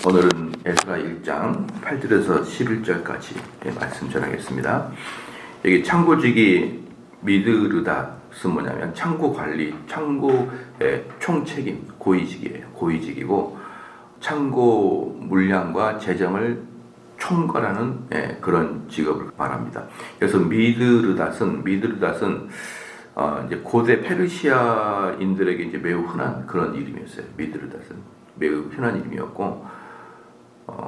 오늘은 에스라 1장 8절에서 11절까지 말씀 전하겠습니다. 여기 창고직이 미드르닷은 뭐냐면 창고 관리, 창고의 총책임, 고위직이에요. 고위직이고 창고 물량과 재정을 총괄하는 그런 직업을 말합니다. 그래서 미드르닷은 이제 고대 페르시아인들에게 이제 매우 흔한 그런 이름이었어요. 미드르닷은 매우 흔한 이름이었고,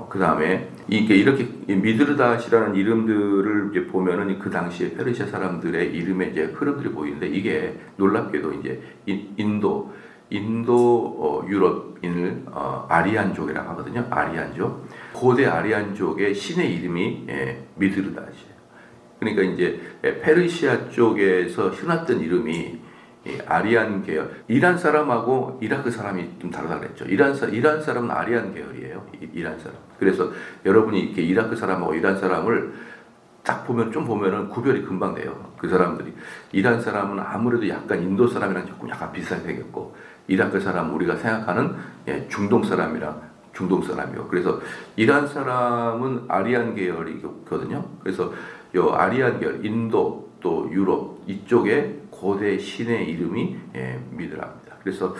그 다음에 이렇게 미드르닷이라는 이름들을 이제 보면은 그 당시에 페르시아 사람들의 이름의 이제 흐름들이 보이는데, 이게 놀랍게도 이제 인도 유럽인을 아리안족이라고 하거든요. 아리안족. 고대 아리안족의 신의 이름이 미드르닷이에요. 그러니까 이제 페르시아 쪽에서 흔했던 이름이 아리안 계열. 이란 사람하고 이라크 사람이 좀 다르다 그랬죠. 이란 사람은 아리안 계열이에요. 이란 사람. 그래서 여러분이 이렇게 이라크 사람하고 이란 사람을 딱 보면은 구별이 금방 돼요. 그 사람들이. 이란 사람은 아무래도 약간 인도 사람이랑 조금 약간 비슷하게 생겼고, 이라크 사람은 우리가 생각하는 중동 사람이고. 그래서 이란 사람은 아리안 계열이거든요. 그래서 요 아리안 계열, 인도 또 유럽 이쪽에 고대 신의 이름이 미드랍니다. 그래서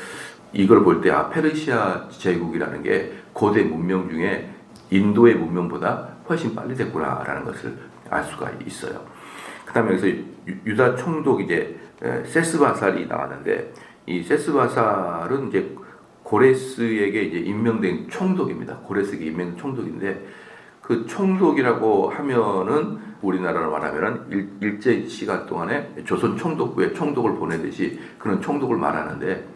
이걸 볼 때 페르시아 제국이라는 게 고대 문명 중에 인도의 문명보다 훨씬 빨리 됐구나라는 것을 알 수가 있어요. 그다음에 여기서 유다 총독 이제 세스바살이 나왔는데, 이 세스바살은 이제 고레스에게 이제 임명된 총독입니다. 고레스에게 임명된 총독인데, 그 총독이라고 하면은 우리나라로 말하면은 일제 시간 동안에 조선 총독부에 총독을 보내듯이 그런 총독을 말하는데,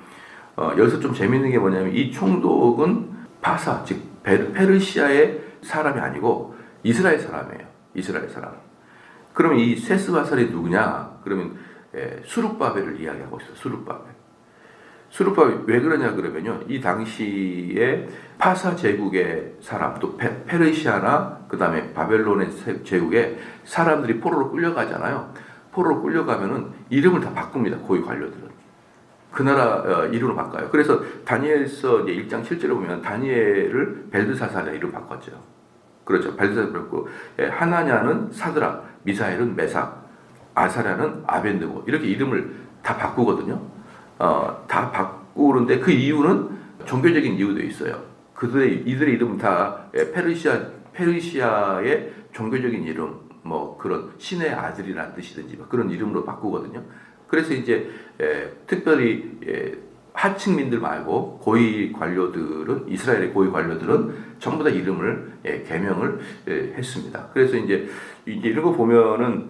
여기서 좀 재밌는 게 뭐냐면 이 총독은 바사, 즉 페르시아의 사람이 아니고 이스라엘 사람이에요. 이스라엘 사람. 그러면 이 세스바살이 누구냐? 그러면 수룹바벨을 이야기하고 있어요. 수룹바벨 왜 그러냐 그러면요, 이 당시에 파사 제국의 사람, 또 페르시아나 그 다음에 바벨론의 제국에 사람들이 포로로 끌려가잖아요. 포로로 끌려가면은 이름을 다 바꿉니다. 고위 관료들은 그 나라 이름을 바꿔요. 그래서 다니엘서 이제 1장 7절에 보면 다니엘을 벨드사살이라 이름 바꿨죠. 그렇죠. 벨드사살 그렇고, 하나냐는 사드락, 미사엘은 메삭, 아사랴는 아벤느고, 이렇게 이름을 다 바꾸거든요. 다 바꾸는데 그 이유는 종교적인 이유도 있어요. 이들의 이름은 다 페르시아의 종교적인 이름, 뭐 그런 신의 아들이라는 뜻이든지 그런 이름으로 바꾸거든요. 그래서 이제 특별히 하층민들 말고 고위 관료들은, 이스라엘의 고위 관료들은 전부 다 이름을 개명을 했습니다. 그래서 이제 이런 거 보면은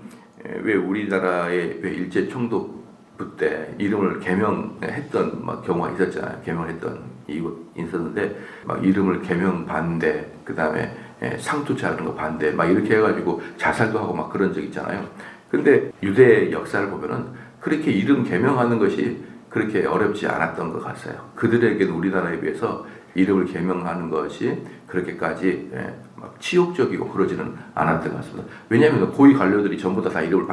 왜 우리나라의 일제 총독 그때 이름을 개명했던 경우가 있었잖아요. 개명했던 이유가 있었는데, 이름을 개명 반대, 그 다음에 상투차 이런 거 반대, 이렇게 해가지고 자살도 하고 그런 적 있잖아요. 근데 유대 역사를 보면은 그렇게 이름 개명하는 것이 그렇게 어렵지 않았던 것 같아요. 그들에게는 우리나라에 비해서 이름을 개명하는 것이 그렇게까지 치욕적이고 그러지는 않았던 것 같습니다. 왜냐하면 고위 관료들이 전부 다 이름을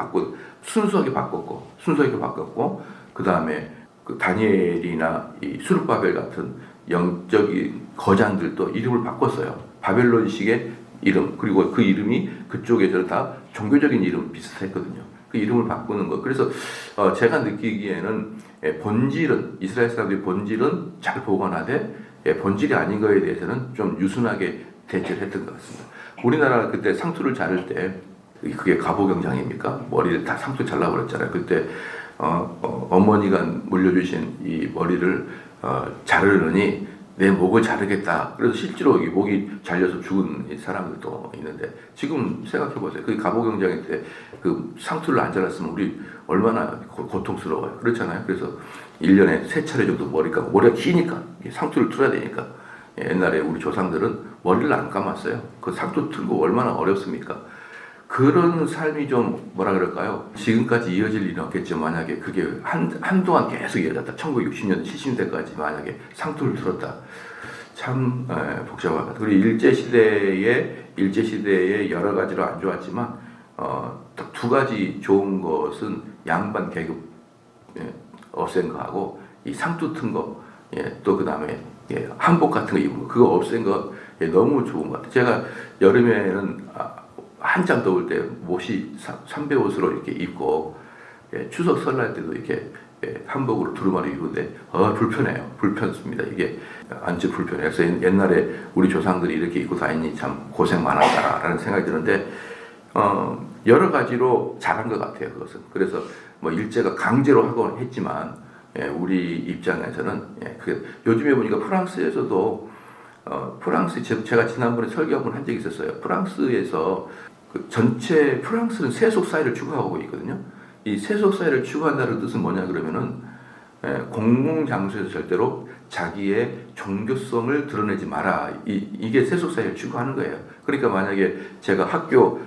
순수하게 바꿨고, 그 다음에 그 다니엘이나 이 수룹바벨 같은 영적인 거장들도 이름을 바꿨어요. 바벨론식의 이름, 그리고 그 이름이 그쪽에서는 다 종교적인 이름 비슷했거든요. 그 이름을 바꾸는 것. 그래서 제가 느끼기에는 본질은, 이스라엘 사람들의 본질은 잘 보관하되 본질이 아닌 거에 대해서는 좀 유순하게 대처를 했던 것 같습니다. 우리나라 그때 상투를 자를 때, 그게 가보경장입니까? 머리를 다 상투 잘라버렸잖아요. 그때 어머니가 물려주신 이 머리를 자르느니 내 목을 자르겠다. 그래서 실제로 목이 잘려서 죽은 사람들도 있는데, 지금 생각해보세요. 그 가보경장일 때 그 상투를 안 잘랐으면 우리 얼마나 고통스러워요. 그렇잖아요. 그래서 1년에 3차례 정도 머리가 기니까 상투를 틀어야 되니까, 옛날에 우리 조상들은 머리를 안 감았어요. 그 상투 틀고 얼마나 어렵습니까? 그런 삶이 좀 뭐라 그럴까요? 지금까지 이어질 일은 없겠죠. 만약에 그게 한동안 계속 이어졌다. 1960년, 70년대까지 만약에 상투를 틀었다. 참 복잡하다. 그리고 일제시대에 여러 가지로 안 좋았지만, 딱 2가지 좋은 것은 양반 계급 없앤 거하고 이 상투 튼 거, 또 그 다음에 한복 같은 거 입은 거, 그거 없앤 거 너무 좋은 것 같아요. 제가 여름에는 한참 더울 때 못이 삼배 옷으로 이렇게 입고 추석 설날 때도 이렇게 한복으로 두루마리 입는데 불편해요. 불편습니다. 이게 안지 불편해요. 그래서 옛날에 우리 조상들이 이렇게 입고 다니니 참 고생 많았다라는 생각이 드는데 여러 가지로 잘한 것 같아요. 그것은. 그래서 뭐 일제가 강제로 하곤 했지만 우리 입장에서는 요즘에 보니까 프랑스에서도 프랑스 제가 지난번에 설교 한번 한 적이 있었어요. 프랑스에서 전체 프랑스는 세속 사회를 추구하고 있거든요. 이 세속 사회를 추구한다는 뜻은 뭐냐 그러면은 공공 장소에서 절대로 자기의 종교성을 드러내지 마라. 이게 세속 사회를 추구하는 거예요. 그러니까 만약에 제가 학교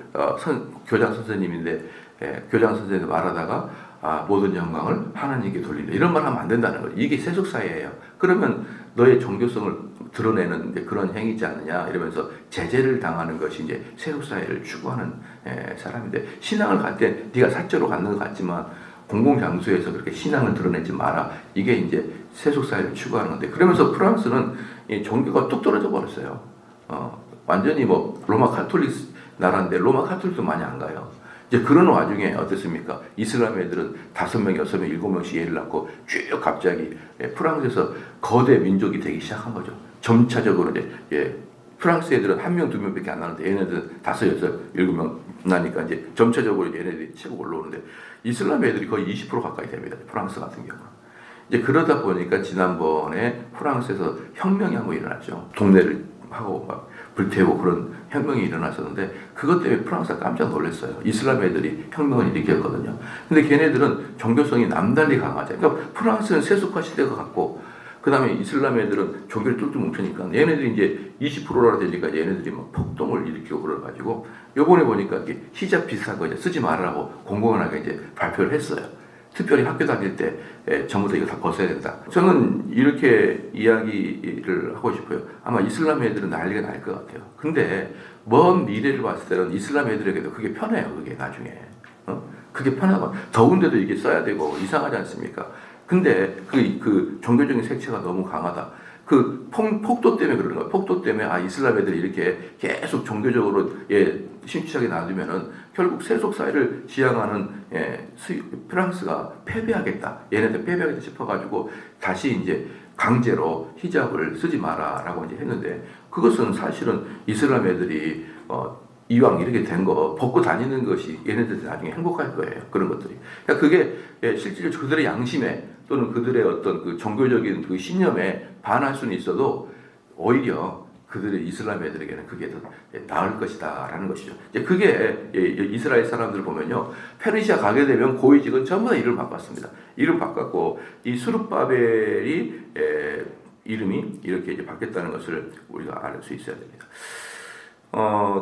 교장 선생님인데 교장 선생님 말하다가 모든 영광을 하나님께 돌린다. 이런 말 하면 안 된다는 거예요. 이게 세속 사회예요. 그러면 너의 종교성을 드러내는 그런 행위지 않느냐 이러면서 제재를 당하는 것이 이제 세속 사회를 추구하는 사람인데 신앙을 갈 때 네가 사적으로 갖는 것 같지만 공공 장소에서 그렇게 신앙을 드러내지 마라. 이게 이제 세속 사회를 추구하는 건데 그러면서 프랑스는 이 종교가 뚝 떨어져 버렸어요. 완전히 뭐 로마 카톨릭 나라인데 로마 카톨릭도 많이 안 가요. 이제 그런 와중에 어떻습니까? 이슬람 애들은 5명, 6명, 7명씩 애를 낳고 쭉 갑자기 프랑스에서 거대 민족이 되기 시작한 거죠. 점차적으로 이제 프랑스 애들은 1명, 2명밖에 안 나는데 얘네들은 5, 6, 7명 나니까 이제 점차적으로 얘네들이 치고 올라오는데 이슬람 애들이 거의 20% 가까이 됩니다. 프랑스 같은 경우는. 이제 그러다 보니까 지난번에 프랑스에서 혁명이 한번 일어났죠. 동네를 하고 막 불태우고 그런 혁명이 일어났었는데 그것 때문에 프랑스가 깜짝 놀랐어요. 이슬람 애들이 혁명을 일으켰거든요. 근데 걔네들은 종교성이 남달리 강하죠. 그러니까 프랑스는 세속화 시대가 같고 그 다음에 이슬람 애들은 종교를 뚫뚫 뭉치니까 얘네들이 이제 20%라 되니까 얘네들이 막 폭동을 일으키고 그래가지고 요번에 보니까 이게 히잡 비슷한 거 이제 쓰지 말라고 공공연하게 이제 발표를 했어요. 특별히 학교 다닐 때 전부 다 이거 다 벗어야 된다. 저는 이렇게 이야기를 하고 싶어요. 아마 이슬람 애들은 난리가 날 것 같아요. 근데 먼 미래를 봤을 때는 이슬람 애들에게도 그게 편해요. 그게 나중에. 그게 편하고 더운데도 이게 써야 되고 이상하지 않습니까? 근데 그 종교적인 색채가 너무 강하다. 그 폭도 때문에 그러는 거예요. 폭도 때문에 이슬람 애들이 이렇게 계속 종교적으로 심취하게 놔두면은 결국 세속 사회를 지향하는 프랑스가 패배하겠다. 얘네들 패배하겠다 싶어가지고 다시 이제 강제로 히잡을 쓰지 마라라고 이제 했는데 그것은 사실은 이슬람 애들이 이왕 이렇게 된 거 벗고 다니는 것이 얘네들 나중에 행복할 거예요. 그런 것들이. 그러니까 그게 실질적으로 그들의 양심에 또는 그들의 어떤 그 종교적인 그 신념에 반할 수는 있어도 오히려 그들의 이슬람 애들에게는 그게 더 나을 것이다라는 것이죠. 이제 그게 이스라엘 사람들 보면요. 페르시아 가게 되면 고위직은 전부 다 이름을 바꿨습니다. 이름 바꿨고 이 수룹바벨이 이름이 이렇게 이제 바뀌었다는 것을 우리가 알 수 있어야 됩니다.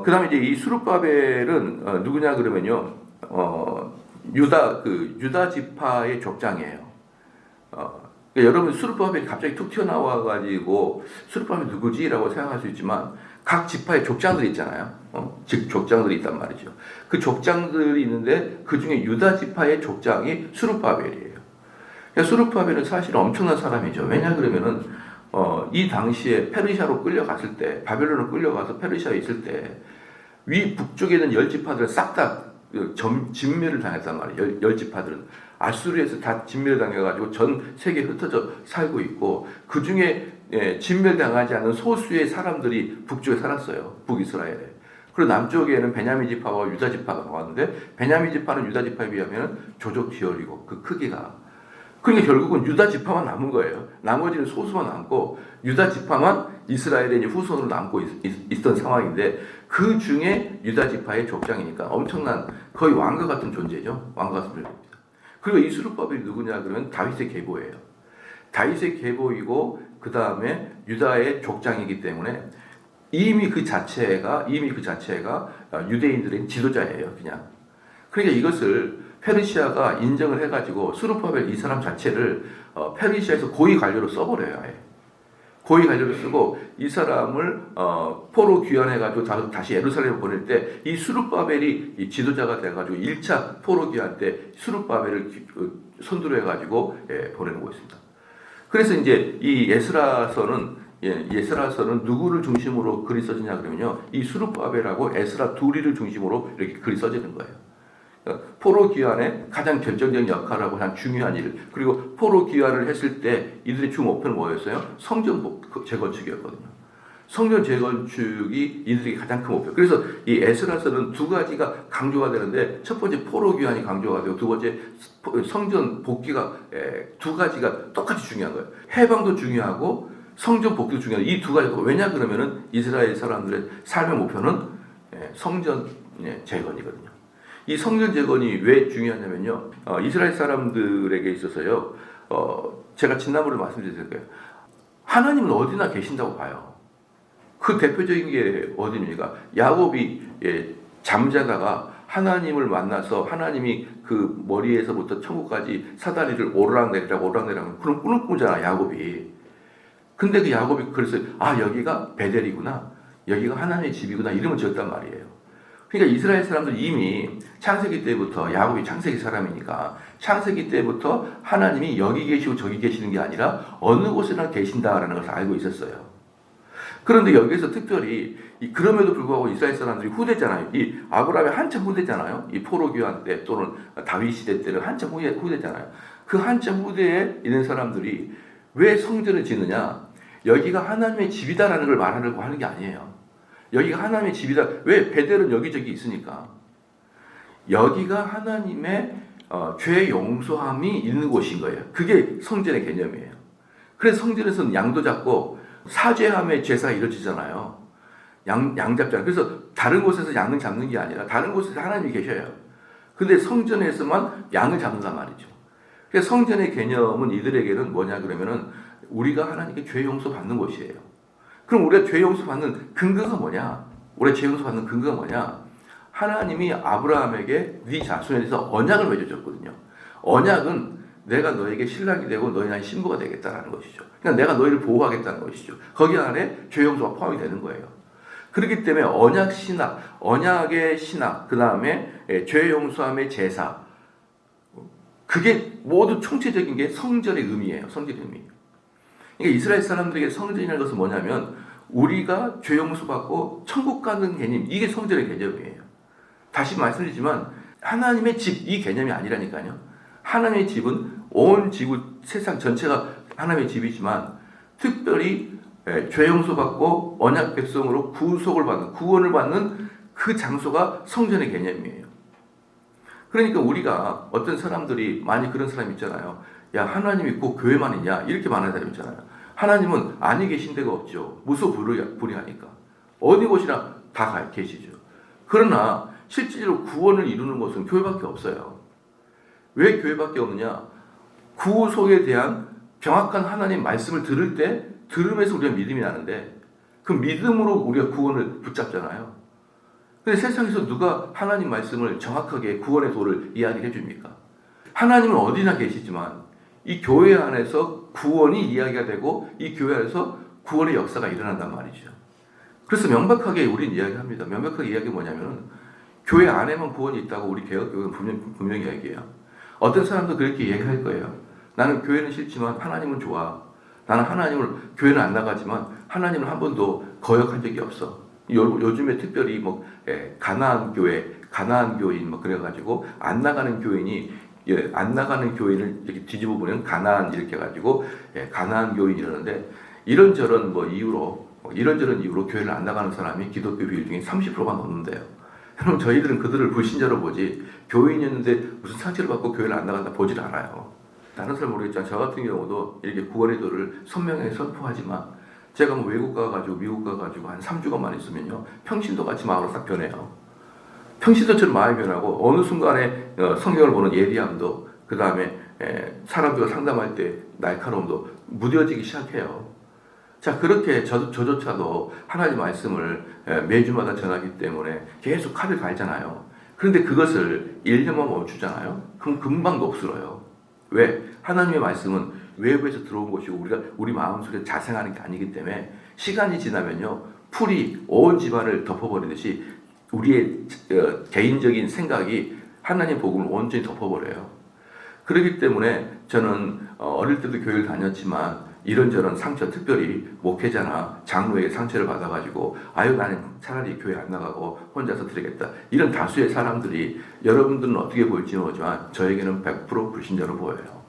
그 다음에 이제 이 수룹바벨은 누구냐 그러면요. 유다 지파의 족장이에요. 그러니까 여러분 수룹바벨이 갑자기 툭 튀어나와가지고 수룹바벨이 누구지라고 생각할 수 있지만 각 지파의 족장들이 있잖아요. 즉 족장들이 있단 말이죠. 그 족장들이 있는데 그 중에 유다 지파의 족장이 수룹바벨이에요. 그러니까 수룹바벨은 사실 엄청난 사람이죠. 왜냐 그러면은 이 당시에 페르시아로 끌려갔을 때 바벨론으로 끌려가서 페르시아에 있을 때 위 북쪽에 있는 10지파들은 싹 다 진멸을 당했단 말이에요. 10지파들은 아수르에서 다 진멸을 당해가지고 전 세계에 흩어져 살고 있고 그 중에 진멸당하지 않은 소수의 사람들이 북쪽에 살았어요. 북이스라엘에. 그리고 남쪽에는 베냐민 지파와 유다 지파가 나왔는데 베냐민 지파는 유다 지파에 비하면 조족 지열이고 그 크기가 그러니까 결국은 유다 지파만 남은 거예요. 나머지는 소수만 남고 유다 지파만 이스라엘의 이제 후손으로 남고 있던 상황인데 그 중에 유다 지파의 족장이니까 엄청난 거의 왕과 같은 존재죠. 왕과 같은 존재입니다. 그리고 이 수룹바벨이 누구냐 그러면 다윗의 계보예요. 다윗의 계보이고 그 다음에 유다의 족장이기 때문에 이미 그 자체가 유대인들의 지도자예요. 그냥. 그러니까 이것을 페르시아가 인정을 해가지고 수룹바벨 이 사람 자체를 페르시아에서 고위 관료로 써버려요. 고위 관료로 쓰고 이 사람을 포로 귀환해가지고 다시 예루살렘에 보낼 때 이 수룹바벨이 이 지도자가 돼가지고 1차 포로 귀환 때 수룹바벨을 선두로 해가지고 보내고 있습니다. 그래서 이제 이 에스라서는 에스라서는 누구를 중심으로 글이 써지냐 그러면요, 이 수룹바벨하고 에스라 둘이를 중심으로 이렇게 글이 써지는 거예요. 그러니까 포로 귀환의 가장 결정적인 역할을 하고 가장 중요한 일, 그리고 포로 귀환을 했을 때 이들의 주 목표는 뭐였어요? 성전 재건축이었거든요. 성전 재건축이 이들에게 가장 큰 목표. 그래서 이 에스라서는 두 가지가 강조가 되는데, 첫 번째 포로 귀환이 강조가 되고, 두 번째 성전 복귀가, 두 가지가 똑같이 중요한 거예요. 해방도 중요하고 성전 복귀도 중요한, 이 두 가지가. 왜냐 그러면은 이스라엘 사람들의 삶의 목표는 성전 재건이거든요. 이 성전 재건이 왜 중요하냐면요, 이스라엘 사람들에게 있어서요, 제가 지난번에 말씀드렸을 거예요. 하나님은 어디나 계신다고 봐요. 그 대표적인 게 어디입니까? 야곱이 잠자다가 하나님을 만나서 하나님이 그 머리에서부터 천국까지 사다리를 오르락내리락 그런 꿈을 꾸잖아, 야곱이. 근데 그 야곱이 그래서 여기가 베델이구나, 여기가 하나님의 집이구나, 이름을 지었단 말이에요. 그러니까 이스라엘 사람들 이미 창세기 때부터, 야곱이 창세기 사람이니까 창세기 때부터 하나님이 여기 계시고 저기 계시는 게 아니라 어느 곳에나 계신다라는 것을 알고 있었어요. 그런데 여기서 특별히 그럼에도 불구하고 이스라엘 사람들이 후대잖아요. 이 아브라함의 한참 후대잖아요. 이 포로 귀환 때 또는 다윗 시대 때는 한참 후대잖아요. 그 한참 후대에 있는 사람들이 왜 성전을 짓느냐? 여기가 하나님의 집이다라는 걸 말하려고 하는 게 아니에요. 여기가 하나님의 집이다. 왜? 베델은 여기저기 있으니까. 여기가 하나님의 죄 용서함이 있는 곳인 거예요. 그게 성전의 개념이에요. 그래서 성전에서는 양도 잡고 사죄함의 제사가 이루어지잖아요. 양 잡잖아요. 그래서 다른 곳에서 양을 잡는 게 아니라 다른 곳에서 하나님이 계셔요. 근데 성전에서만 양을 잡는단 말이죠. 그래서 성전의 개념은 이들에게는 뭐냐 그러면은 우리가 하나님께 죄 용서 받는 곳이에요. 그럼 우리가 죄 용서 받는 근거가 뭐냐? 우리가 죄 용서 받는 근거가 뭐냐? 하나님이 아브라함에게 네 자손에 대해서 언약을 맺어줬거든요. 언약은 내가 너에게 신랑이 되고 너희 나의 신부가 되겠다는 것이죠. 그러니까 내가 너희를 보호하겠다는 것이죠. 거기 안에 죄 용서가 포함이 되는 거예요. 그렇기 때문에 언약 신학, 언약의 신학, 그 다음에 죄 용서함의 제사, 그게 모두 총체적인 게 성전의 의미예요. 성전의 의미. 그러니까 이스라엘 사람들에게 성전이라는 것은 뭐냐면 우리가 죄 용서 받고 천국 가는 개념, 이게 성전의 개념이에요. 다시 말씀드리지만 하나님의 집, 이 개념이 아니라니까요. 하나님의 집은 온 지구, 세상 전체가 하나님의 집이지만 특별히 죄 용서 받고 언약 백성으로 구속을 받는, 구원을 받는 그 장소가 성전의 개념이에요. 그러니까 우리가 어떤 사람들이 많이 그런 사람 있잖아요. 야, 하나님 있고 교회만 있냐? 이렇게 말하는 사람 있잖아요. 하나님은 아니 계신 데가 없죠. 무소불위하니까. 어디 곳이나 다 계시죠. 그러나 실제로 구원을 이루는 것은 교회밖에 없어요. 왜 교회밖에 없느냐? 구속에 대한 정확한 하나님 말씀을 들을 때 들으면서 우리가 믿음이 나는데 그 믿음으로 우리가 구원을 붙잡잖아요. 근데 세상에서 누가 하나님 말씀을 정확하게 구원의 도를 이야기해 줍니까? 하나님은 어디나 계시지만 이 교회 안에서 구원이 이야기가 되고 이 교회 안에서 구원의 역사가 일어난단 말이죠. 그래서 명백하게 우리는 이야기합니다. 명백하게 이야기가 뭐냐면 교회 안에만 구원이 있다고 우리 개혁교회는 분명히 이야기해요. 어떤 사람도 그렇게 얘기할 거예요. 나는 교회는 싫지만 하나님은 좋아. 나는 교회는 안 나가지만 하나님을 한 번도 거역한 적이 없어. 요즘에 특별히 가나안 교인 그래가지고 안 나가는 교인이 안 나가는 교인을 이렇게 뒤집어 보면 가나안 이렇게 해가지고 가나안 교인 이러는데 이런저런 이유로 교회를 안 나가는 사람이 기독교 비율 중에 30%가 넘는데요. 그럼 저희들은 그들을 불신자로 보지 교인이었는데 무슨 상처를 받고 교회를 안 나간다 보질 않아요. 다른 사람 모르겠지만 저 같은 경우도 이렇게 구원의 도를 선명하게 선포하지만 제가 외국 가가지고 미국 가가지고 한 3주간만 있으면요 평신도 같이 마음으로 딱 변해요. 평신도처럼 마음이 변하고 어느 순간에 성경을 보는 예리함도 그 다음에 사람들과 상담할 때 날카로움도 무뎌지기 시작해요. 자, 그렇게 저조차도 하나님 말씀을 매주마다 전하기 때문에 계속 칼을 갈잖아요. 그런데 그것을 1년만 멈추잖아요. 그럼 금방 녹슬어요. 왜? 하나님의 말씀은 외부에서 들어온 것이고 우리 마음속에 자생하는 게 아니기 때문에 시간이 지나면요 풀이 온 집안을 덮어버리듯이 우리의 개인적인 생각이 하나님 복음을 온전히 덮어버려요. 그렇기 때문에 저는 어릴 때도 교회를 다녔지만 이런저런 상처, 특별히 목회자나 장로에게 상처를 받아가지고 아유 나는 차라리 교회 안 나가고 혼자서 드리겠다. 이런 다수의 사람들이 여러분들은 어떻게 보일지는 모르지만 저에게는 100% 불신자로 보여요.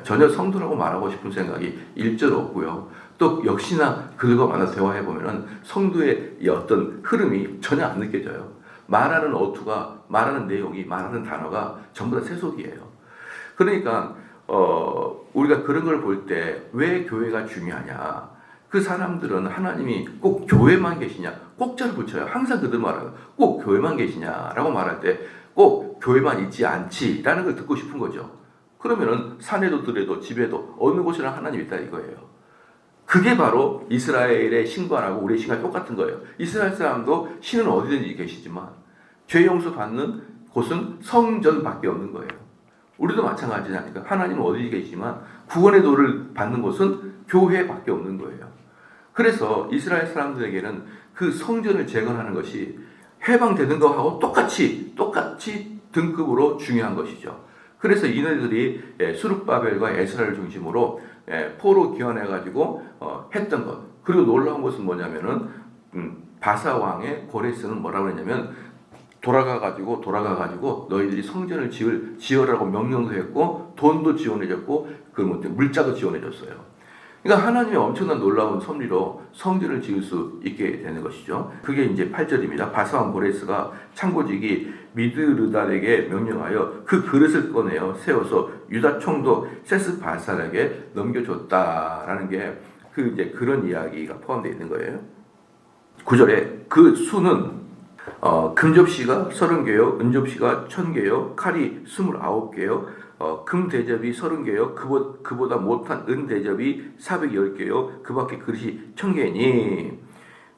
전혀 성도라고 말하고 싶은 생각이 일절 없고요. 또 역시나 그들과 만나서 대화해보면 성도의 이 어떤 흐름이 전혀 안 느껴져요. 말하는 어투가, 말하는 내용이, 말하는 단어가 전부 다 세속이에요. 그러니까 우리가 그런 걸 볼 때 왜 교회가 중요하냐. 그 사람들은 하나님이 꼭 교회만 계시냐. 꼭자를 붙여요. 항상 그들 말하고 꼭 교회만 계시냐라고 말할 때 꼭 교회만 있지 않지라는 걸 듣고 싶은 거죠. 그러면은 산에도 들에도 집에도 어느 곳이나 하나님이 있다 이거예요. 그게 바로 이스라엘의 신관하고 우리의 신관이 똑같은 거예요. 이스라엘 사람도 신은 어디든지 계시지만 죄 용서 받는 곳은 성전밖에 없는 거예요. 우리도 마찬가지지 않습니까? 하나님은 어디 계시지만 구원의 도를 받는 곳은 교회밖에 없는 거예요. 그래서 이스라엘 사람들에게는 그 성전을 재건하는 것이 해방되는 거하고 똑같이 등급으로 중요한 것이죠. 그래서 이네들이 수룹바벨과 에스라를 중심으로 포로 귀환해가지고 했던 것. 그리고 놀라운 것은 뭐냐면은 바사 왕의 고레스는 뭐라고 했냐면 돌아가가지고 너희들이 성전을 지으라고 명령도 했고 돈도 지원해줬고 그 물자도 지원해줬어요. 그러니까 하나님의 엄청난 놀라운 섭리로 성전을 지을 수 있게 되는 것이죠. 그게 이제 8절입니다. 바사왕 고레스가 창고지기 미드르닷에게 명령하여 그 그릇을 꺼내어 세워서 유다 총독 세스바살에게 넘겨줬다라는 게 이제 그런 이야기가 포함되어 있는 거예요. 9절에 그 수는 금접시가 30개요, 은접시가 1000개요, 칼이 29개요, 금 대접이 30개요, 그보다 못한 은 대접이 410개요, 그 밖에 그릇이 1000개니,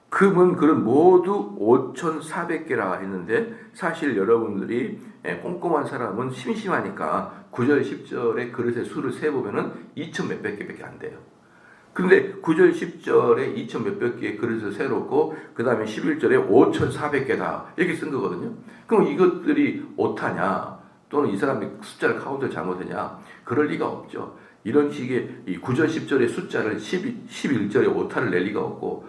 금은 그릇 모두 5400개라 했는데, 사실 여러분들이 꼼꼼한 사람은 심심하니까 9절, 10절의 그릇의 수를 세보면은 2000 몇백 개밖에 안 돼요. 근데 9절, 10절에 2000 몇백 개의 그릇을 세놓고 그 다음에 11절에 5400개다 이렇게 쓴 거거든요. 그럼 이것들이 오타냐 또는 이 사람이 숫자를 카운트를 잘못했냐? 그럴 리가 없죠. 이런 식의 이 9절, 10절의 숫자를 11절에 오타를 낼 리가 없고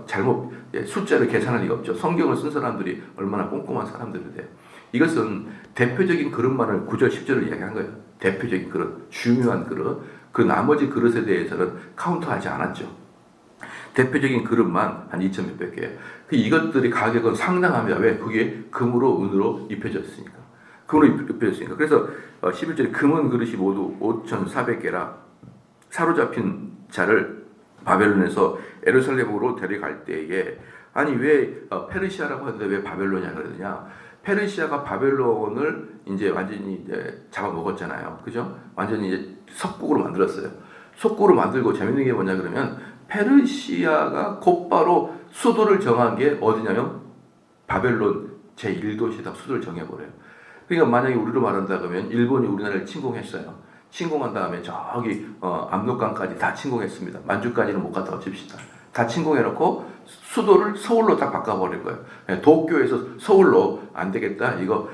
잘못 숫자를 계산할 리가 없죠. 성경을 쓴 사람들이 얼마나 꼼꼼한 사람들인데 이것은 대표적인 그릇만을 9절, 10절을 이야기한 거예요. 대표적인 그릇, 중요한 그릇. 그 나머지 그릇에 대해서는 카운트하지 않았죠. 대표적인 그릇만 한 2000 몇백 개. 이것들이 가격은 상당합니다. 왜? 그게 금으로 은으로 입혀졌으니까. 그래서 11절에 금은 그릇이 모두 5400개라 사로잡힌 자를 바벨론에서 에루살렘으로 데려갈 때에 아니 왜 페르시아라고 하는데 왜 바벨론이냐 그러느냐? 페르시아가 바벨론을 이제 완전히 잡아먹었잖아요. 그죠? 완전히 이제 석국으로 만들었어요. 석국으로 만들고 재밌는 게 뭐냐 그러면 페르시아가 곧바로 수도를 정한 게 어디냐면 바벨론 제1도시에다 수도를 정해버려요. 그러니까 만약에 우리로 말한다 그러면 일본이 우리나라를 침공했어요. 침공한 다음에 저기 압록강까지 다 침공했습니다. 만주까지는 못 갔다고 칩시다. 다 침공해놓고 수도를 서울로 딱 바꿔버릴 거예요. 도쿄에서 서울로 안 되겠다. 이거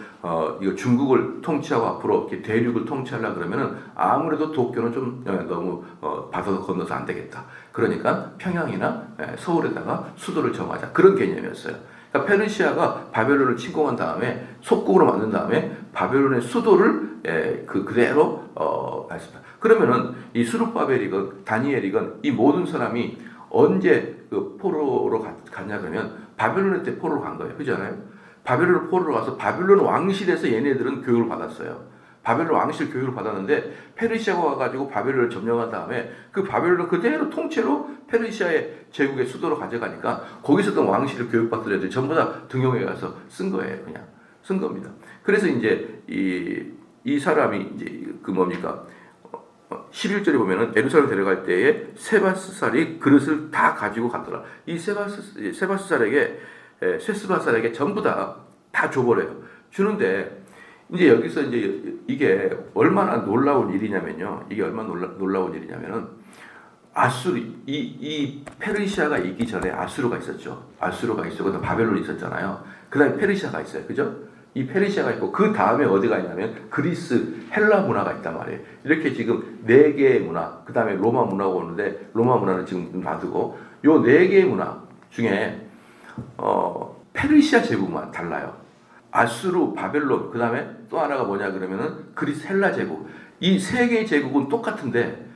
중국을 통치하고 앞으로 이렇게 대륙을 통치하려 그러면은 아무래도 도쿄는 좀 너무 바다도 건너서 안 되겠다. 그러니까 평양이나 서울에다가 수도를 정하자. 그런 개념이었어요. 그러니까 페르시아가 바벨론을 침공한 다음에 속국으로 만든 다음에 바벨론의 수도를 그대로 했습니다. 그러면은 이 스룹바벨이건 다니엘이건 이 모든 사람이 언제 그 포로로 갔냐 그러면 바벨론 때 포로로 간 거예요. 그렇잖아요. 바벨론 포로로 가서 바벨론 왕실에서 얘네들은 교육을 받았어요. 바벨론 왕실 교육을 받았는데 페르시아가 와가지고 바벨론을 점령한 다음에 그 바벨론을 그대로 통째로 페르시아의 제국의 수도로 가져가니까 거기서도 왕실을 교육받던 애들 전부 다 등용해 가서 쓴 거예요. 그냥 쓴 겁니다. 그래서 이제 이 사람이 이제 그 뭡니까? 11절에 보면은 에루살렘 데려갈 때에 세바스살이 그릇을 다 가지고 갔더라. 이 세바스살에게 세스바살에게 전부 다 줘버려요. 주는데 이제 여기서 이제 이게 얼마나 놀라운 일이냐면요. 이게 얼마나 놀라운 일이냐면은 아수르 이 페르시아가 있기 전에 아수르가 있었죠. 아수르가 있었고 바벨론이 있었잖아요. 그다음에 페르시아가 있어요. 그죠? 이 페르시아가 있고 그 다음에 어디가 있냐면 그리스, 헬라 문화가 있단 말이에요. 이렇게 지금 네 개의 문화, 그 다음에 로마 문화가 오는데 로마 문화는 지금 놔두고 요 네 개의 문화 중에 페르시아 제국만 달라요. 아수르, 바벨론, 그 다음에 또 하나가 뭐냐 그러면은 그리스, 헬라 제국. 이 세 개의 제국은 똑같은데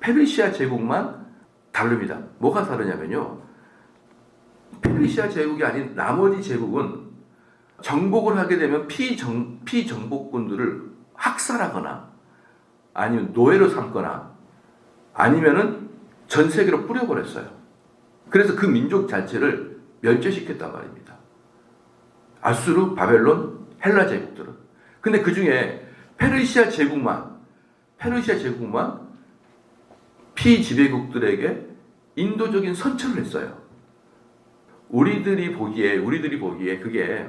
페르시아 제국만 다릅니다. 뭐가 다르냐면요. 페르시아 제국이 아닌 나머지 제국은 정복을 하게 되면 피정복군들을 학살하거나 아니면 노예로 삼거나 아니면은 전 세계로 뿌려버렸어요. 그래서 그 민족 자체를 멸절시켰단 말입니다. 아수르, 바벨론, 헬라 제국들은. 근데 그 중에 페르시아 제국만 피지배국들에게 인도적인 선처를 했어요. 우리들이 보기에 그게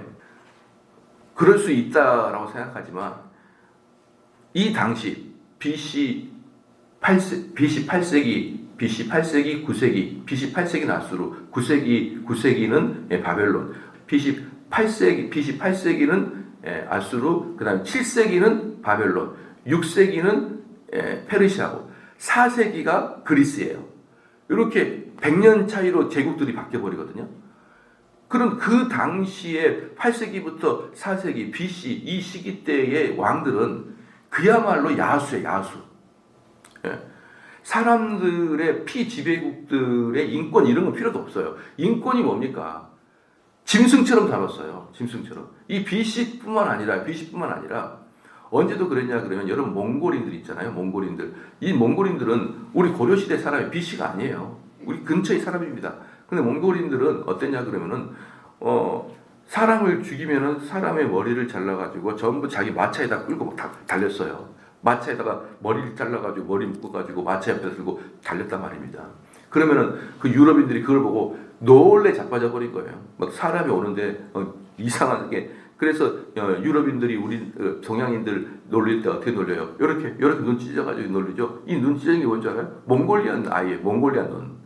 그럴 수 있다라고 생각하지만 이 당시 BC 8세기, 9세기, BC 8세기는 아수르, 9세기는 바벨론, BC 8세기는 아수르, 그 다음에 7세기는 바벨론, 6세기는 페르시아고 4세기가 그리스예요. 이렇게 100년 차이로 제국들이 바뀌어버리거든요. 그럼 그 당시에 8세기부터 4세기 BC 이 시기 때의 왕들은 그야말로 야수예요, 야수. 사람들의 피지배국들의 인권 이런 건 필요도 없어요. 인권이 뭡니까? 짐승처럼 다뤘어요. 짐승처럼. 이 BC뿐만 아니라 언제도 그랬냐 그러면 여러분 몽골인들 있잖아요. 몽골인들. 이 몽골인들은 우리 고려시대 사람이 BC가 아니에요. 우리 근처의 사람입니다. 근데 몽골인들은 어땠냐 그러면은 사람을 죽이면은 사람의 머리를 잘라가지고 전부 자기 마차에다 끌고 막 달렸어요. 마차에다가 머리를 잘라가지고 머리 묶어가지고 마차 옆에 들고 달렸단 말입니다. 그러면은 그 유럽인들이 그걸 보고 놀래 자빠져 버린 거예요. 막 사람이 오는데 이상하게. 그래서 유럽인들이 우리 동양인들 놀릴 때 어떻게 놀려요? 이렇게 눈 찢어가지고 놀리죠. 이 눈 찢어진 게 뭔지 알아요? 몽골리안 눈.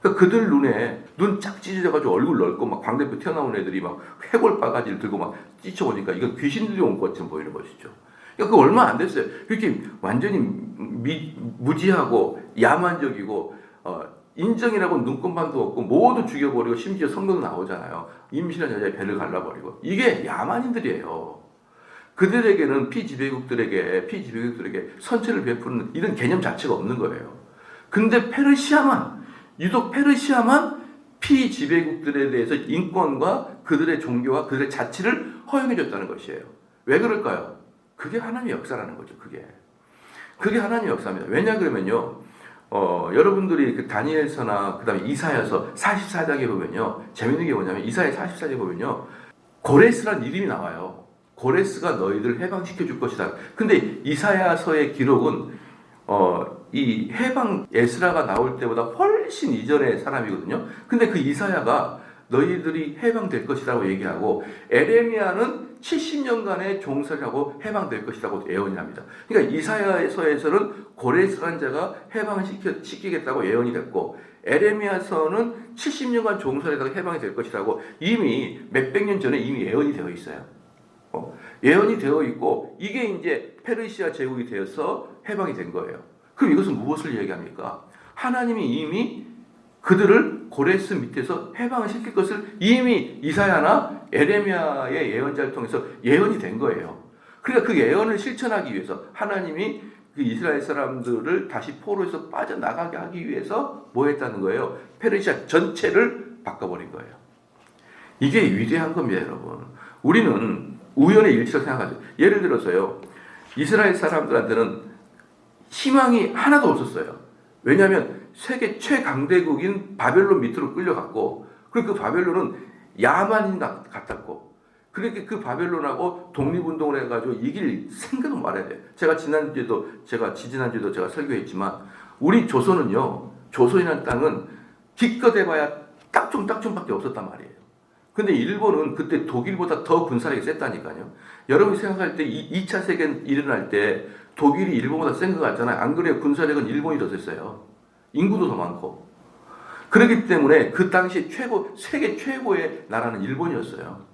그러니까 그들 눈에 눈 쫙 찢어져가지고 얼굴 넓고 막 광대뼈 튀어나온 애들이 막 해골 바가지를 들고 막 찢어오니까 이건 귀신들이 온 것처럼 보이는 것이죠. 그러니까 그 얼마 안 됐어요. 그렇게 완전히 무지하고 야만적이고 인정이라고 눈곱만도 없고 모두 죽여버리고 심지어 성경도 나오잖아요. 임신한 여자의 배를 갈라버리고 이게 야만인들이에요. 그들에게는 피지배국들에게 선처를 베푸는 이런 개념 자체가 없는 거예요. 근데 유독 페르시아만 피지배국들에 대해서 인권과 그들의 종교와 그들의 자치를 허용해줬다는 것이에요. 왜 그럴까요? 그게 하나님의 역사라는 거죠. 그게 하나님의 역사입니다. 왜냐 그러면요. 여러분들이 그 다니엘서나 그 다음에 이사야서 44장에 보면요. 재밌는 게 뭐냐면 이사야 44장에 보면요. 고레스란 이름이 나와요. 고레스가 너희들 해방시켜 줄 것이다. 근데 이사야서의 기록은 이 해방 에스라가 나올 때보다 훨씬 이전의 사람이거든요. 근데 그 이사야가 너희들이 해방될 것이라고 얘기하고 에레미야는 70년간의 종살이하고 해방될 것이라고 예언이 합니다. 그러니까 이사야서에서는 고레스라는 자가 해방시키겠다고 예언이 됐고 에레미야서는 70년간 종살이하다가 해방이 될 것이라고 이미 몇백 년 전에 이미 예언이 되어 있어요. 예언이 되어 있고 이게 이제 페르시아 제국이 되어서 해방이 된 거예요. 그럼 이것은 무엇을 얘기합니까? 하나님이 이미 그들을 고레스 밑에서 해방을 시킬 것을 이미 이사야나 에레미야의 예언자를 통해서 예언이 된 거예요. 그러니까 그 예언을 실천하기 위해서 하나님이 그 이스라엘 사람들을 다시 포로에서 빠져나가게 하기 위해서 뭐 했다는 거예요? 페르시아 전체를 바꿔버린 거예요. 이게 위대한 겁니다, 여러분. 우리는 우연의 일치라고 생각하죠. 예를 들어서요. 이스라엘 사람들한테는 희망이 하나도 없었어요. 왜냐하면 세계 최강대국인 바벨론 밑으로 끌려갔고 그리고 그 바벨론은 야만인 같았고 그렇게 그 바벨론하고 독립운동을 해가지고 이길 생각은 말해야 돼요. 제가 지난주에도 제가 설교했지만 우리 조선은요. 조선이라는 땅은 기껏 해봐야 딱좀밖에 없었단 말이에요. 근데 일본은 그때 독일보다 더 군사력이 셌다니까요. 여러분이 생각할 때 2차 세계는 일어날 때 독일이 일본보다 센 것 같잖아요. 안 그래요? 군사력은 일본이 더 셌어요. 인구도 더 많고. 그렇기 때문에 그 당시 세계 최고의 나라는 일본이었어요.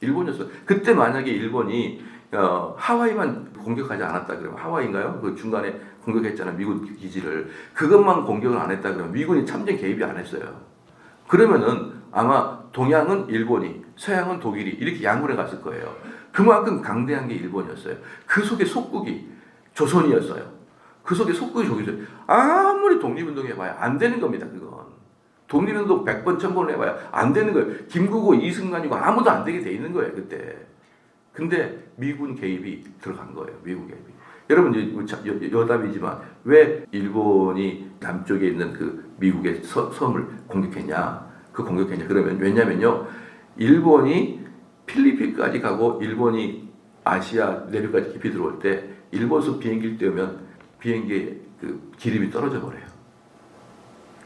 일본이었어요. 그때 만약에 일본이 하와이만 공격하지 않았다 그러면 하와이인가요? 그 중간에 공격했잖아요. 미군 기지를. 그것만 공격을 안 했다 그러면 미군이 참전 개입이 안 했어요. 그러면은 아마 동양은 일본이, 서양은 독일이 이렇게 양분해 갔을 거예요. 그만큼 강대한 게 일본이었어요. 그 속에 속국이 조선이었어요. 그 속에 속국이 조선이었어요. 아무리 독립운동 해봐야 안 되는 겁니다. 그건. 독립운동 100번, 1000번 해봐야 안 되는 거예요. 김구고, 이승만이고 아무도 안 되게 돼 있는 거예요. 그때. 근데 미군 개입이 들어간 거예요. 미군 개입이. 여러분 이제 여담이지만 왜 일본이 남쪽에 있는 그 미국의 섬을 공격했냐? 그러면 왜냐면요. 일본이 필리핀까지 가고 일본이 아시아 내륙까지 깊이 들어올 때 일본서 비행기를 띄우면 비행기에 그 기름이 떨어져 버려요.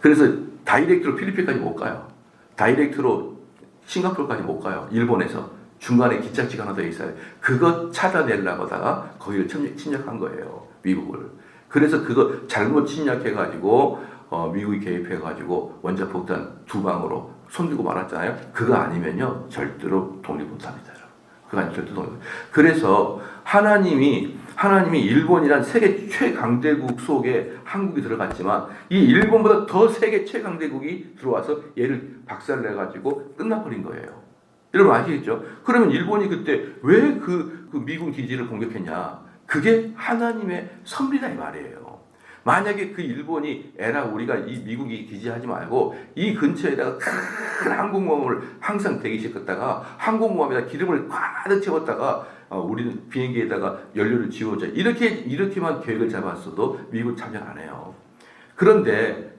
그래서 다이렉트로 필리핀까지 못 가요. 다이렉트로 싱가포르까지 못 가요. 일본에서. 중간에 기착지가 하나 더 있어요. 그거 찾아내려고 하다가 거기를 침략한 거예요. 미국을. 그래서 그거 잘못 침략해가지고 미국이 개입해가지고 원자폭탄 2방으로 손들고 말았잖아요. 그거 아니면요 절대로 독립 못합니다. 그거 아니면 절대 독립. 그래서 하나님이 일본이란 세계 최강대국 속에 한국이 들어갔지만 이 일본보다 더 세계 최강대국이 들어와서 얘를 박살내가지고 끝나버린 거예요. 여러분 아시겠죠? 그러면 일본이 그때 왜 그 미군 기지를 공격했냐? 그게 하나님의 섭리다 이 말이에요. 만약에 그 일본이 우리가 이 미국이 기지하지 말고 이 근처에다가 큰 항공모함을 항상 대기시켰다가 항공모함에다 기름을 가득 채웠다가 우리는 비행기에다가 연료를 지워자 이렇게만 계획을 잡았어도 미국 참여 안 해요. 그런데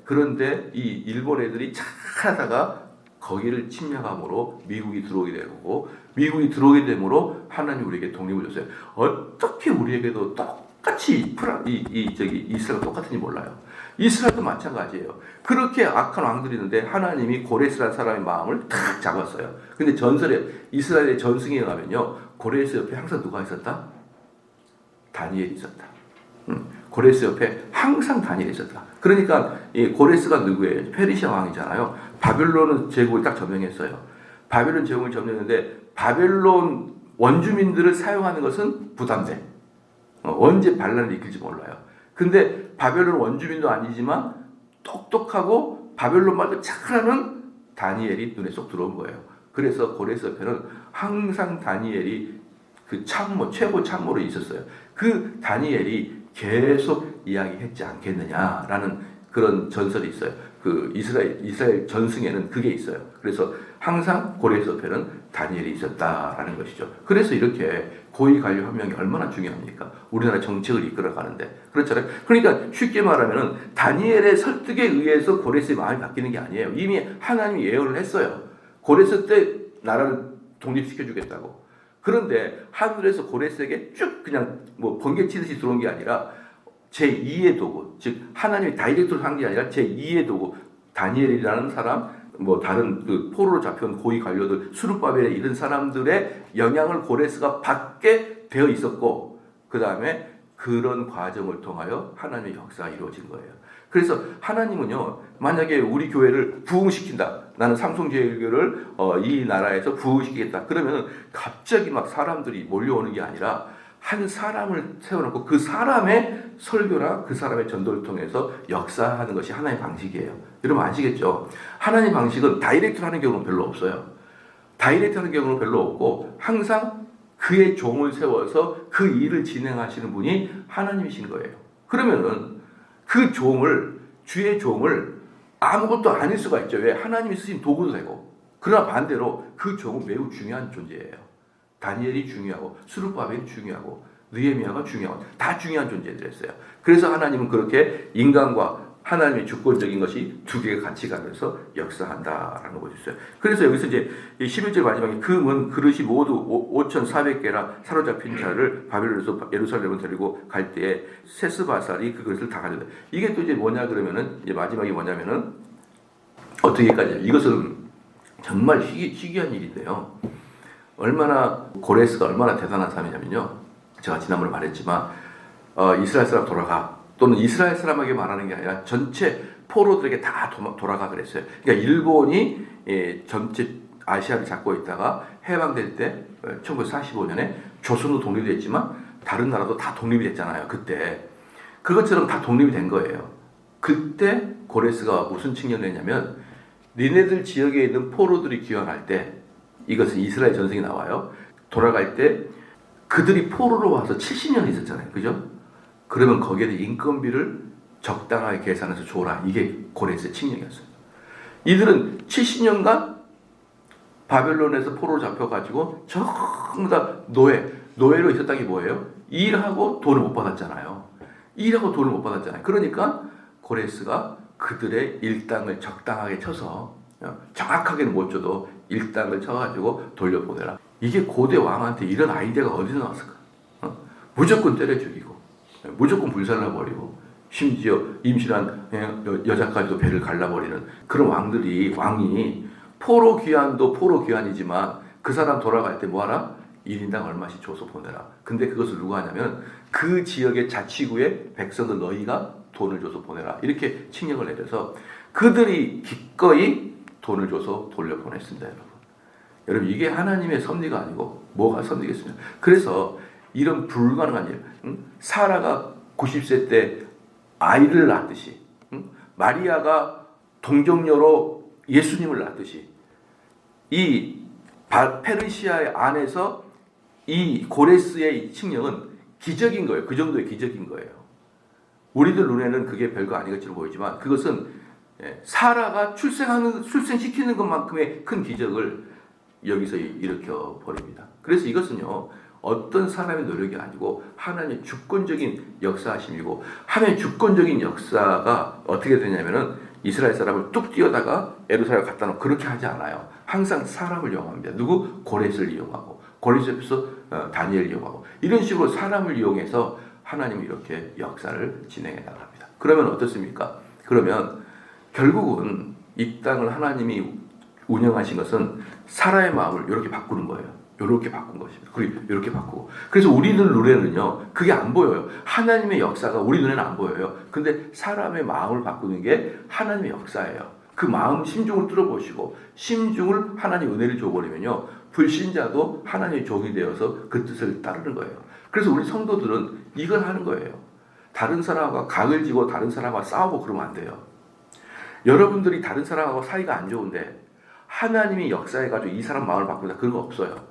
이 일본 애들이 착하다가 거기를 침략함으로 미국이 들어오게 되고 미국이 들어오게 되므로 하나님 우리에게 독립을 줬어요. 어떻게 우리에게도 똑같이 이스라엘 똑같은지 몰라요. 이스라엘도 마찬가지예요. 그렇게 악한 왕들이 있는데 하나님이 고레스라는 사람의 마음을 탁 잡았어요. 근데 전설에 이스라엘의 전승에 가면요 고레스 옆에 항상 누가 있었다? 다니엘이 있었다. 고레스 옆에 항상 다니엘이 있었다. 그러니까 이 고레스가 누구예요? 페르시아 왕이잖아요. 바벨론은 제국을 딱 점령했어요. 바벨론 제국을 점령했는데 바벨론 원주민들을 사용하는 것은 부담돼. 언제 반란을 일으킬지 몰라요. 근데 바벨론 원주민도 아니지만 똑똑하고 바벨론 말도 잘하는 다니엘이 눈에 쏙 들어온 거예요. 그래서 고레스 옆에는 항상 다니엘이 그 최고 참모로 있었어요. 그 다니엘이 계속 이야기했지 않겠느냐라는 그런 전설이 있어요. 그 이스라엘 전승에는 그게 있어요. 그래서 항상 고레스 옆에는 다니엘이 있었다라는 것이죠. 그래서 이렇게 고위 관료 한 명이 얼마나 중요합니까? 우리나라 정책을 이끌어가는데. 그렇잖아요. 그러니까 쉽게 말하면은 다니엘의 설득에 의해서 고레스의 마음이 바뀌는 게 아니에요. 이미 하나님이 예언을 했어요. 고레스 때 나라를 독립시켜주겠다고. 그런데 하늘에서 고레스에게 쭉 그냥 뭐 번개 치듯이 들어온 게 아니라 제2의 도구, 즉 하나님이 다이렉트로 한 게 아니라 제2의 도구, 다니엘이라는 사람, 뭐 다른 그 포로로 잡혀온 고위 관료들, 수르바벨에 이런 사람들의 영향을 고레스가 받게 되어 있었고, 그 다음에 그런 과정을 통하여 하나님의 역사가 이루어진 거예요. 그래서 하나님은요, 만약에 우리 교회를 부흥시킨다. 나는 삼성제일교를 이 나라에서 부흥시키겠다. 그러면 갑자기 막 사람들이 몰려오는 게 아니라 한 사람을 세워놓고 그 사람의 설교나 그 사람의 전도를 통해서 역사하는 것이 하나님의 방식이에요. 여러분 아시겠죠? 하나님의 방식은 다이렉트로 하는 경우는 별로 없어요. 다이렉트 하는 경우는 별로 없고 항상 그의 종을 세워서 그 일을 진행하시는 분이 하나님이신 거예요. 그러면은 그 종을, 주의 종을 아무것도 아닐 수가 있죠. 왜? 하나님이 쓰신 도구도 되고. 그러나 반대로 그 종은 매우 중요한 존재예요. 다니엘이 중요하고 스룹바벨이 중요하고 느헤미야가 중요하고 다 중요한 존재들이었어요. 그래서 하나님은 그렇게 인간과 하나님의 주권적인 것이 두 개가 같이 가면서 역사한다라는 것이 있어요. 그래서 여기서 이제 11절 마지막에 금은 그릇이 모두 5,400개라 사로잡힌 자를 바벨론에서 예루살렘을 데리고 갈 때에 세스바살이 그 그릇을 다 가져다. 이게 또 이제 뭐냐 그러면은 이제 마지막이 뭐냐면은 어떻게까지 이것은 정말 희귀한 일인데요. 고레스가 얼마나 대단한 사람이냐면요. 제가 지난번에 말했지만 이스라엘 사람 돌아가 또는 이스라엘 사람에게 말하는 게 아니라 전체 포로들에게 다 돌아가 그랬어요. 그러니까 일본이 전체 아시아를 잡고 있다가 해방될 때 1945년에 조선도 독립이 됐지만 다른 나라도 다 독립이 됐잖아요. 그때 그것처럼 다 독립이 된 거예요. 그때 고레스가 무슨 칙령을 했냐면 니네들 지역에 있는 포로들이 귀환할 때, 이것은 이스라엘 전승이 나와요. 돌아갈 때 그들이 포로로 와서 70년 있었잖아요. 그죠? 그러면 거기에 대해 인건비를 적당하게 계산해서 줘라. 이게 고레스의 칙령이었어요. 이들은 70년간 바벨론에서 포로로 잡혀가지고 전부 다 노예로 있었다는 게 뭐예요? 일하고 돈을 못 받았잖아요. 일하고 돈을 못 받았잖아요. 그러니까 고레스가 그들의 일당을 적당하게 쳐서, 정확하게는 못 줘도 일당을 쳐가지고 돌려보내라. 이게 고대 왕한테 이런 아이디어가 어디서 나왔을까? 무조건 때려 죽이고, 무조건 불살라버리고, 심지어 임신한 여자까지도 배를 갈라버리는 그런 왕이 포로 귀환도 포로 귀환이지만 그 사람 돌아갈 때 뭐하라? 1인당 얼마씩 줘서 보내라. 근데 그것을 누가 하냐면 그 지역의 자치구의 백성들 너희가 돈을 줘서 보내라. 이렇게 칙령을 내려서 그들이 기꺼이 돈을 줘서 돌려보냈습니다. 여러분 이게 하나님의 섭리가 아니고 뭐가 섭리겠습니까? 그래서 이런 불가능한 일, 사라가 90세 때 아이를 낳았듯이, 마리아가 동정녀로 예수님을 낳았듯이, 이 페르시아의 안에서 이 고레스의 칙령은 기적인 거예요. 그 정도의 기적인 거예요. 우리들 눈에는 그게 별거 아니겠지로 보이지만 그것은 사라가 출생시키는 것만큼의 큰 기적을 여기서 일으켜 버립니다. 그래서 이것은요, 어떤 사람의 노력이 아니고 하나님의 주권적인 역사하심이고, 하나님의 주권적인 역사가 어떻게 되냐면은 이스라엘 사람을 뚝 띄어다가 예루살렘 갖다 놓고 그렇게 하지 않아요. 항상 사람을 이용합니다. 누구? 고레스를 이용하고, 고레스 옆에서 다니엘을 이용하고, 이런 식으로 사람을 이용해서 하나님이 이렇게 역사를 진행해 나갑니다. 그러면 어떻습니까? 그러면 결국은 이 땅을 하나님이 운영하신 것은 사람의 마음을 이렇게 바꾸는 거예요. 이렇게 바꾼 것입니다. 그리고 이렇게 바꾸고. 그래서 우리들 눈에는요, 그게 안 보여요. 하나님의 역사가 우리 눈에는 안 보여요. 근데 사람의 마음을 바꾸는 게 하나님의 역사예요. 그 마음 심중을 뚫어보시고 심중을 하나님 은혜를 줘버리면요, 불신자도 하나님의 종이 되어서 그 뜻을 따르는 거예요. 그래서 우리 성도들은 이걸 하는 거예요. 다른 사람과 각을 지고 다른 사람과 싸우고 그러면 안 돼요. 여러분들이 다른 사람하고 사이가 안 좋은데 하나님이 역사해가지고 이 사람 마음을 바꾼다, 그런 거 없어요.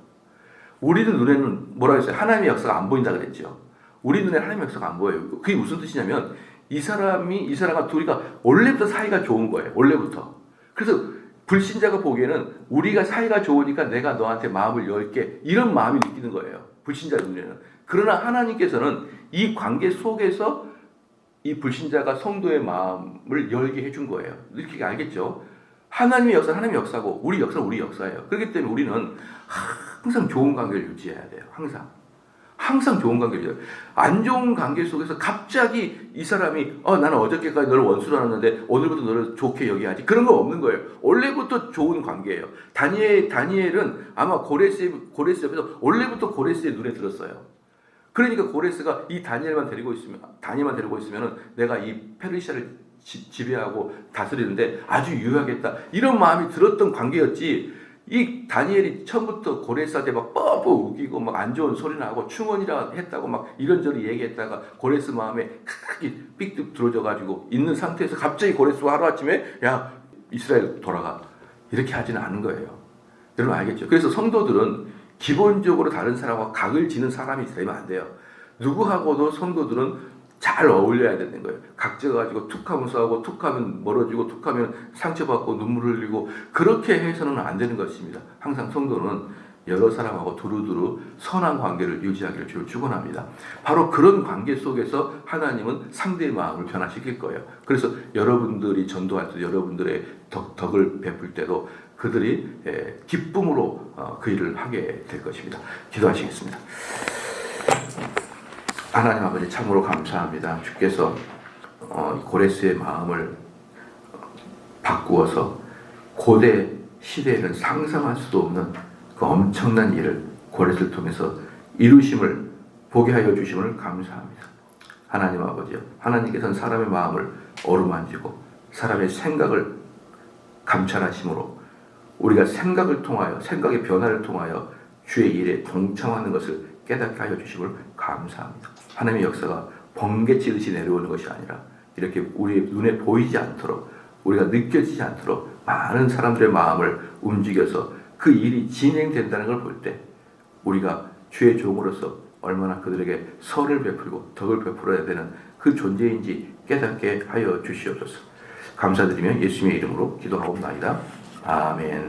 우리들 눈에는 뭐라 했어요? 하나님의 역사가 안 보인다 그랬죠. 우리 눈에 하나님의 역사가 안 보여요. 그게 무슨 뜻이냐면 이 사람과 둘이가 원래부터 사이가 좋은 거예요. 원래부터. 그래서 불신자가 보기에는 우리가 사이가 좋으니까 내가 너한테 마음을 열게, 이런 마음이 느끼는 거예요. 불신자 눈에는. 그러나 하나님께서는 이 관계 속에서 이 불신자가 성도의 마음을 열게 해준 거예요. 이렇게 알겠죠? 하나님의 역사는 하나님의 역사고 우리 역사는 우리 역사예요. 그렇기 때문에 우리는 항상 좋은 관계를 유지해야 돼요. 항상 좋은 관계를 유지해야 돼요. 안 좋은 관계 속에서 갑자기 이 사람이 나는 어저께까지 너를 원수로 알았는데 오늘부터 너를 좋게 여겨야지, 그런 거 없는 거예요. 원래부터 좋은 관계예요. 다니엘은 아마 고레스 옆에서 원래부터 고레스의 눈에 들었어요. 그러니까 고레스가 이 다니엘만 데리고 있으면 내가 이 페르시아를 지배하고 다스리는데 아주 유효하겠다, 이런 마음이 들었던 관계였지. 이 다니엘이 처음부터 고레스한테 막 뻐뻐 우기고 막 안 좋은 소리 나고 충언이라 했다고 막 이런저런 얘기했다가 고레스 마음에 크게 삑 들어져가지고 있는 상태에서 갑자기 고레스가 하루아침에 야 이스라엘 돌아가, 이렇게 하지는 않은 거예요. 여러분 알겠죠? 그래서 성도들은 기본적으로 다른 사람과 각을 지는 사람이 되면 안 돼요. 누구하고도 성도들은 잘 어울려야 되는 거예요. 각져가지고 툭하면 싸우고 툭하면 멀어지고 툭하면 상처받고 눈물 흘리고 그렇게 해서는 안 되는 것입니다. 항상 성도는 여러 사람하고 두루두루 선한 관계를 유지하기를 주로 축원합니다. 바로 그런 관계 속에서 하나님은 상대의 마음을 변화시킬 거예요. 그래서 여러분들이 전도할 때 여러분들의 덕을 베풀 때도 그들이 기쁨으로 그 일을 하게 될 것입니다. 기도하시겠습니다. 하나님 아버지 참으로 감사합니다. 주께서 고레스의 마음을 바꾸어서 고대 시대에는 상상할 수도 없는 그 엄청난 일을 고레스를 통해서 이루심을 보게 하여 주심을 감사합니다. 하나님 아버지요, 하나님께서는 사람의 마음을 어루만지고 사람의 생각을 감찰하심으로 우리가 생각을 통하여 생각의 변화를 통하여 주의 일에 동참하는 것을 깨닫게 하여 주심을 감사합니다. 하나님의 역사가 번개치듯이 내려오는 것이 아니라 이렇게 우리 눈에 보이지 않도록 우리가 느껴지지 않도록 많은 사람들의 마음을 움직여서 그 일이 진행된다는 걸 볼 때 우리가 주의 종으로서 얼마나 그들에게 선을 베풀고 덕을 베풀어야 되는 그 존재인지 깨닫게 하여 주시옵소서. 감사드리며 예수님의 이름으로 기도하옵나이다. 아멘.